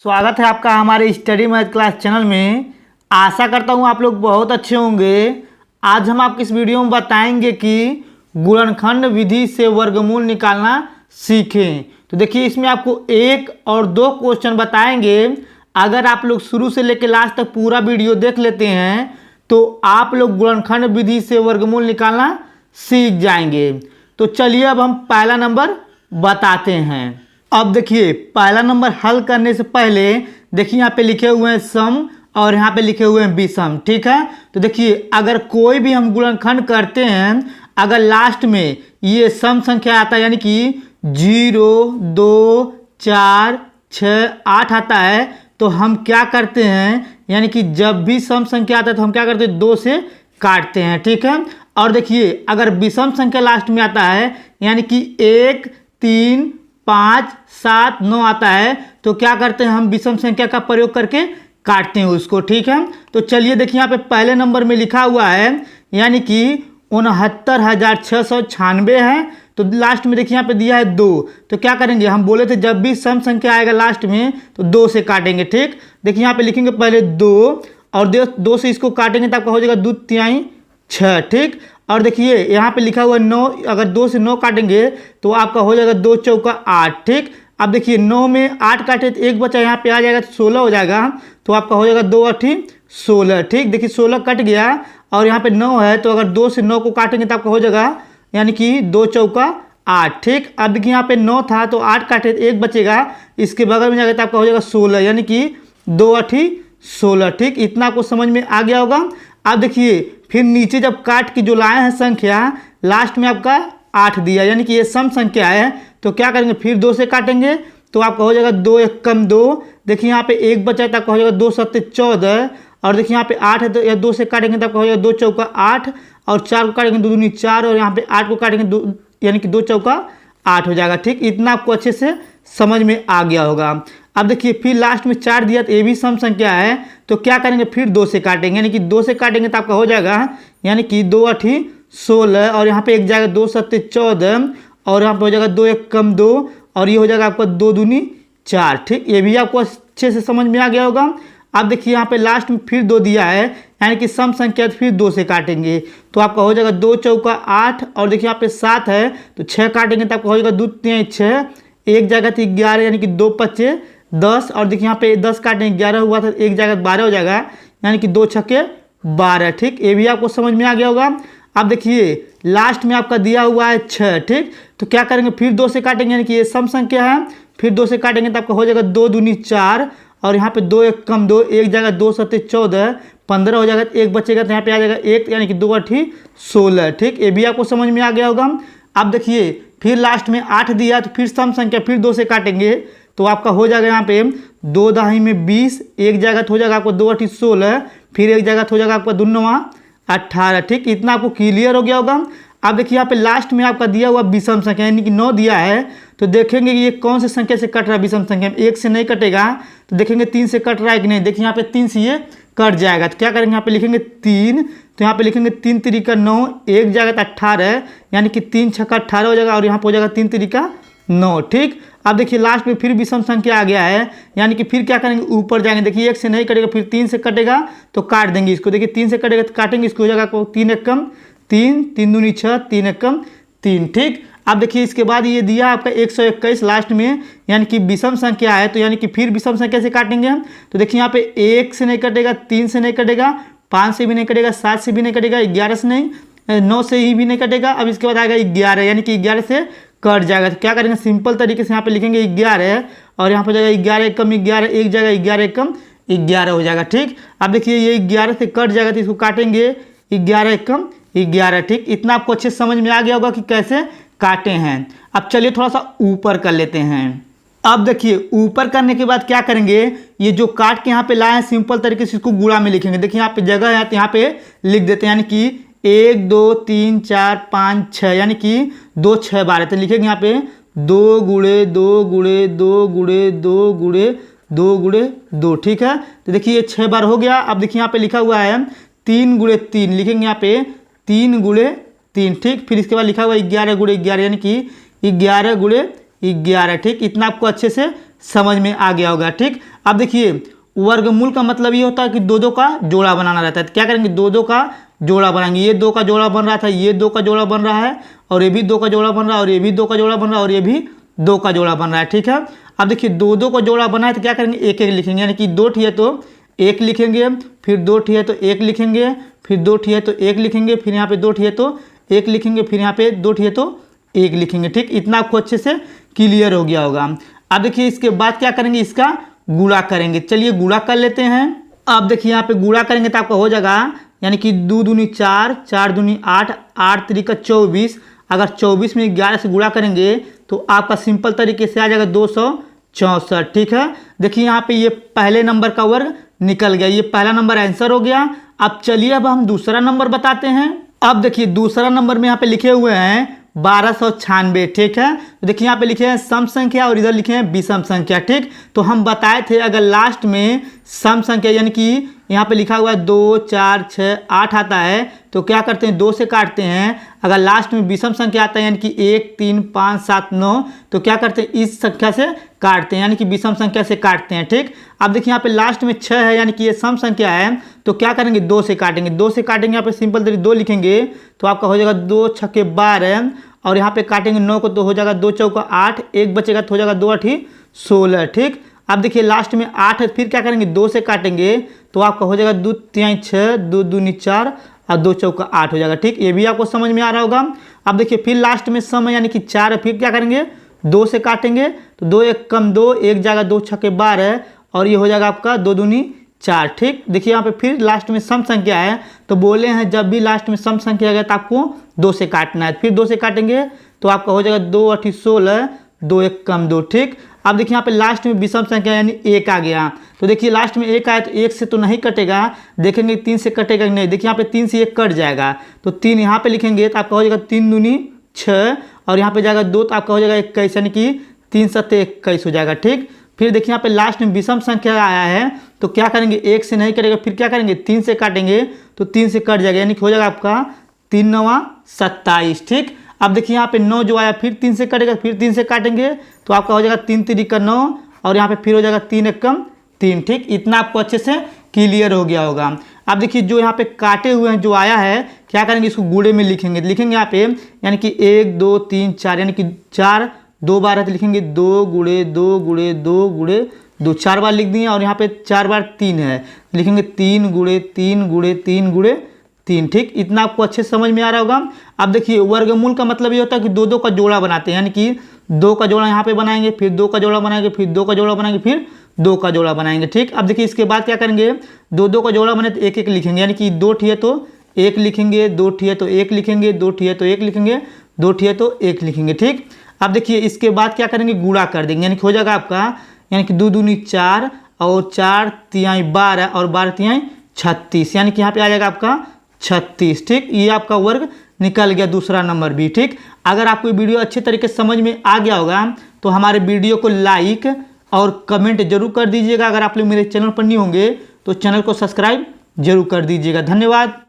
स्वागत है आपका हमारे स्टडी मैथ क्लास चैनल में। आशा करता हूँ आप लोग बहुत अच्छे होंगे। आज हम आपको इस वीडियो में बताएंगे कि गुणनखंड विधि से वर्गमूल निकालना सीखें। तो देखिए, इसमें आपको 1 और 2 क्वेश्चन बताएंगे। अगर आप लोग शुरू से लेकर लास्ट तक पूरा वीडियो देख लेते हैं तो आप लोग गुणनखंड विधि से वर्गमूल निकालना सीख जाएंगे। तो चलिए अब हम पहला नंबर बताते हैं। अब देखिए, पहला नंबर हल करने से पहले देखिए यहाँ पे लिखे हुए हैं सम और यहाँ पे लिखे हुए हैं विषम। ठीक है, तो देखिए अगर कोई भी हम गुणनखंड करते हैं, अगर लास्ट में ये सम संख्या आता है यानी कि 0, 2, 4, 6, 8 आता है तो हम क्या करते हैं, यानी कि जब भी सम संख्या आता है तो हम क्या करते हैं, 2 से काटते हैं। ठीक है, और देखिए अगर विषम संख्या लास्ट में आता है यानी कि 1, 3, 5, 7, 9 आता है तो क्या करते हैं, हम विषम संख्या का प्रयोग करके काटते हैं उसको। ठीक है, तो चलिए देखिए यहाँ पे पहले नंबर में लिखा हुआ है यानी कि 69,696 है। तो लास्ट में देखिए यहाँ पे दिया है 2, तो क्या करेंगे, हम बोले थे जब भी सम संख्या आएगा लास्ट में तो 2 से काटेंगे। ठीक, देखिए यहाँ पे लिखेंगे पहले 2 और 2 से इसको काटेंगे तो आपका हो जाएगा 2 तिहाई 6। ठीक, और देखिए यहाँ पे लिखा हुआ है 9, अगर 2 से 9 काटेंगे तो आपका हो जाएगा 2 चौका 8। ठीक, अब देखिए 9 में 8 काटे तो 1 बचा, यहाँ पे आ जाएगा तो 16 हो जाएगा, तो आपका हो जाएगा 2 8 16। ठीक, देखिए 16 कट गया और यहाँ पे 9 है तो अगर 2 से 9 को काटेंगे तो आपका हो जाएगा यानी कि 2 चौका 8। ठीक, अब देखिए यहाँ पे 9 था तो 8 काटे तो 1 बचेगा, इसके बगल में जाएगा तो आपका हो जाएगा 16 यानी कि 2 8 16। ठीक, इतना आपको समझ में आ गया होगा। अब देखिए फिर नीचे जब काट के जो लाए हैं संख्या लास्ट में आपका 8 दिया यानी कि ये सम संख्या है, तो क्या करेंगे, फिर 2 से काटेंगे तो आपका हो जाएगा 2 1 कम 2। देखिए यहाँ पे 1 बचा तो आपका हो जाएगा 2 7 14, और देखिए यहाँ पे 8 है तो या 2 से काटेंगे तो आपका हो जाएगा 2 चौका 8, और 4 को काटेंगे 2 दूनी 4, और यहाँ पे 8 को काटेंगे 2 यानी कि 2 चौका 8 हो जाएगा। ठीक, इतना आपको अच्छे से समझ में आ गया होगा। अब देखिए फिर लास्ट में 4 दिया तो ये भी सम संख्या है, तो क्या करेंगे, फिर 2 से काटेंगे यानी कि 2 से काटेंगे तो आपका हो जाएगा यानी कि 2 8 16, और यहाँ पे एक जाएगा 2 7 14, और यहाँ पे हो जाएगा 2 1 कम 2, और ये हो जाएगा आपका 2 दूनी 4। ठीक, ये भी आपको अच्छे से समझ में आ गया होगा। अब देखिए यहाँ पे लास्ट में फिर 2 दिया है यानी कि सम संख्या फिर 2 से काटेंगे तो आपका हो जाएगा 2 चौका 8, और देखिए यहाँ पे 7 है तो 6 काटेंगे तो आपका हो जाएगा 2 3 6, एक जगह थी 11 यानी कि 2 5 10, और देखिए यहाँ पे 10 काटेंगे 11 हुआ था, एक जगह 12 हो जाएगा यानी कि 2 छक्के 12। ठीक, ये भी आपको समझ में आ गया होगा। अब देखिए लास्ट में आपका दिया हुआ है 6। ठीक, तो क्या करेंगे, फिर 2 से काटेंगे यानी कि ये सम संख्या है, फिर 2 से काटेंगे तो आपका हो जाएगा 2 दूनी 4, और यहाँ पे 2 1 कम 2, एक जगह 2 7 14 15 हो जाएगा, एक बचेगा तो यहाँ पे आ जाएगा 1 यानी कि 2 8 16। ठीक, ये भी आपको समझ में आ गया होगा। अब देखिए फिर लास्ट में 8 दिया तो फिर सम संख्या फिर 2 से काटेंगे तो आपका हो जाएगा यहाँ पे 2 दहाई में 20, एक जगह हो जाएगा आपको 2 8 16, फिर एक जगह हो जाएगा आपका 2 9 18। ठीक, इतना आपको क्लियर हो गया होगा। अब देखिए यहाँ पे लास्ट में आपका दिया हुआ विषम संख्या यानी कि 9 दिया है, तो देखेंगे कि ये कौन से संख्या से कट रहा है। विषम संख्या में 1 से नहीं कटेगा तो देखेंगे 3 से कट रहा है कि नहीं। देखिए यहाँ पे 3 से ये कट जाएगा तो क्या करेंगे, यहाँ पे लिखेंगे 3, तो यहाँ पे लिखेंगे 3 तिरिका 9, एक जगह 18 यानी कि 3 छक्का 18 हो जाएगा, और यहाँ पे हो जाएगा 3 तिरिका 9। ठीक, अब देखिए लास्ट में फिर विषम संख्या आ गया है यानी कि फिर क्या करेंगे, ऊपर जाएंगे। देखिए 1 से नहीं कटेगा, फिर 3 से कटेगा तो काट देंगे इसको। देखिए 3 से कटेगा तो काटेंगे इसको, हो जाएगा 3 1 कम 3, 3 दूनी 6, 3 1 कम 3। ठीक, अब देखिए इसके बाद ये दिया आपका 121 लास्ट में यानी कि विषम संख्या है, तो यानी कि फिर विषम संख्या से काटेंगे हम। तो देखिए यहाँ पे 1 से नहीं कटेगा, 3 से नहीं कटेगा, 5 से भी नहीं कटेगा, 7 से भी नहीं कटेगा, 11 से नहीं, 9 से ही भी नहीं कटेगा। अब इसके बाद आएगा 11 यानी कि 11 से कट जाएगा, तो क्या करेंगे, सिंपल तरीके से यहाँ पे लिखेंगे 11, और यहाँ पर जाएगा 11 1 कम 11, एक जगह 11 1 कम 11 हो जाएगा। ठीक, अब देखिए ये 11 से कट जाएगा तो इसको काटेंगे 11 1 कम 11। ठीक, इतना आपको अच्छे समझ में आ गया होगा कि कैसे काटे हैं। अब चलिए थोड़ा सा ऊपर कर लेते हैं। अब देखिए ऊपर करने के बाद क्या करेंगे, ये जो काट के यहाँ पे लाए हैं सिंपल तरीके से इसको गुणा में लिखेंगे। देखिए यहाँ पे जगह है तो यहाँ पे लिख देते हैं यानी कि 1 2 3 4 5 6 यानी कि 2 6 12, तो लिखेंगे यहाँ पे 2 गुणे 2 गुणे 2 गुणे 2 गुणे 2 गुणे 2। ठीक है, तो देखिए ये 6 बार हो गया। अब देखिए यहाँ पे लिखा हुआ है 3 गुणे 3, लिखेंगे यहाँ पे 3 गुणे 3। ठीक, फिर इसके बाद लिखा हुआ 11 गुणे 11 यानी कि 11 गुणे 11। ठीक, इतना आपको अच्छे से समझ में आ गया होगा। ठीक, अब देखिए वर्गमूल का मतलब ये होता है कि दो दो का जोड़ा बनाना रहता है। तो क्या करेंगे, दो दो का जोड़ा बनाएंगे। ये दो का जोड़ा बन रहा था, ये दो का जोड़ा बन रहा है, और ये भी दो का जोड़ा बन रहा है, और ये भी दो का जोड़ा बन रहा है, और ये भी दो का जोड़ा बन रहा है। ठीक है, अब देखिए दो दो का जोड़ा बना है तो क्या करेंगे, एक एक लिखेंगे, यानी कि दो ठी है तो एक लिखेंगे, फिर दो ठी है तो एक लिखेंगे, फिर दो ठी है तो एक लिखेंगे, फिर यहाँ पे दो ठी है तो एक लिखेंगे, फिर यहाँ पे दो ठी है तो एक लिखेंगे। ठीक, इतना आपको अच्छे से क्लियर हो गया होगा। अब देखिए इसके बाद क्या करेंगे, इसका गुणा करेंगे। चलिए गुणा कर लेते हैं। अब देखिए यहाँ पे गुणा करेंगे तो आपका हो जाएगा, यानी कि 2 दूनी 4, 4 दूनी 8, 8 तरीका 24। अगर 24 में 11 से गुणा करेंगे तो आपका सिंपल तरीके से आ जाएगा 264। ठीक है, देखिए यहाँ पे ये पहले नंबर का वर्ग निकल गया, ये पहला नंबर आंसर हो गया। अब चलिए अब हम दूसरा नंबर बताते हैं। अब देखिए दूसरा नंबर में यहाँ पे लिखे हुए हैं 1296। ठीक है, तो देखिए यहाँ पे लिखे हैं सम संख्या और इधर लिखे हैं विषम संख्या। ठीक, तो हम बताए थे अगर लास्ट में सम संख्या यानी कि यहाँ पे लिखा हुआ है 2, 4, 6, 8 आता है तो क्या करते हैं, 2 से काटते हैं। अगर लास्ट में विषम संख्या आता है यानी कि 1, 3, 5, 7, 9 तो क्या करते हैं, इस संख्या से काटते हैं, यानी कि विषम संख्या से काटते हैं। ठीक, अब देखिए यहाँ पे लास्ट में 6 है यानी कि ये सम संख्या है तो क्या करेंगे, 2 से काटेंगे। 2 से काटेंगे, यहाँ पे सिंपल तरीके 2 लिखेंगे तो आपका हो जाएगा 2 छक्के 12, और यहाँ पे काटेंगे 9 को तो हो जाएगा 2 चौका 8, एक बचेगा तो हो जाएगा 2 8 16। ठीक, अब देखिए लास्ट में 8 है, फिर क्या करेंगे, 2 से काटेंगे तो आपका हो जाएगा 2 3 6, 2 दूनी 4 और 2 चौका 8 हो जाएगा। ठीक, ये भी आपको समझ में आ रहा होगा। अब देखिए फिर लास्ट में सम यानी कि 4 है, फिर क्या करेंगे, 2 से काटेंगे तो 2 1 कम 2, एक जाएगा 2 छक्के 12 और ये हो जाएगा आपका 2 दूनी 4। ठीक, देखिए यहाँ पे फिर लास्ट में सम संख्या है तो बोले हैं जब भी लास्ट में सम संख्या आ गया तो आपको 2 से काटना है। फिर 2 से काटेंगे तो आपका हो जाएगा 2 8 16, 2 1 कम 2। ठीक, अब देखिए यहाँ पे लास्ट में विषम संख्या यानी 1 आ गया तो देखिए लास्ट में 1 आया तो 1 से तो नहीं कटेगा, देखेंगे 3 से कटेगा नहीं। देखिए यहाँ पे 3 से 1 कट जाएगा तो 3 यहाँ पे लिखेंगे तो आपका हो जाएगा 3 दूनी 6 और यहाँ पे जाएगा 2 तो आपका हो जाएगा 21, यानी कि 3 7 21 हो जाएगा। ठीक, फिर देखिए यहाँ पे लास्ट में विषम संख्या आया है तो क्या करेंगे, 1 से नहीं करेगा, फिर क्या करेंगे 3 से काटेंगे तो 3 से कट जाएगा, यानी कि हो जाएगा आपका 3 9 27। ठीक, अब देखिए यहाँ पे 9 जो आया फिर 3 से कटेगा, फिर 3 से काटेंगे तो आपका हो जाएगा 3 3 9 और यहाँ पे फिर हो जाएगा 3 1 3। ठीक, इतना आपको अच्छे से क्लियर हो गया होगा। अब देखिए जो यहाँ पे काटे हुए हैं जो आया है क्या करेंगे, इसको गुणे में लिखेंगे। लिखेंगे यहाँ पे यानी कि 1 2 3 4 यानी कि 4 2 बार है तो लिखेंगे 2 गुणे 2 गुणे 2 गुणे 2, 4 बार लिख दिए और यहाँ पे 4 बार 3 है लिखेंगे 3 गुणे 3 गुणे 3 गुणे 3। ठीक, इतना आपको अच्छे समझ में आ रहा होगा। अब देखिए वर्गमूल का मतलब ये होता है कि दो दो का जोड़ा बनाते हैं, यानी कि 2 का जोड़ा यहाँ पे बनाएंगे, फिर 2 का जोड़ा बनाएंगे, फिर 2 का जोड़ा बनाएंगे, फिर 2 का जोड़ा बनाएंगे। ठीक, अब देखिए इसके बाद क्या करेंगे, 2 2 का जोड़ा बने तो 1 1 लिखेंगे, यानी कि 2 ठी है तो 1 लिखेंगे, 2 ठी है तो 1 लिखेंगे, 2 ठी है तो 1 लिखेंगे, 2 ठी है तो 1 लिखेंगे। ठीक, अब देखिए इसके बाद क्या करेंगे, गुणा कर देंगे, यानी कि हो जाएगा आपका यानी कि 2 दूनी 4 और 4 तिहाई 12 और 12 तिहाई 36, यानी कि यहाँ पे आ जाएगा आपका 36। ठीक, ये आपका वर्ग निकल गया दूसरा नंबर भी। ठीक, अगर आपको वीडियो अच्छे तरीके से समझ में आ गया होगा तो हमारे वीडियो को लाइक और कमेंट जरूर कर दीजिएगा। अगर आप लोग मेरे चैनल पर नहीं होंगे तो चैनल को सब्सक्राइब जरूर कर दीजिएगा। धन्यवाद।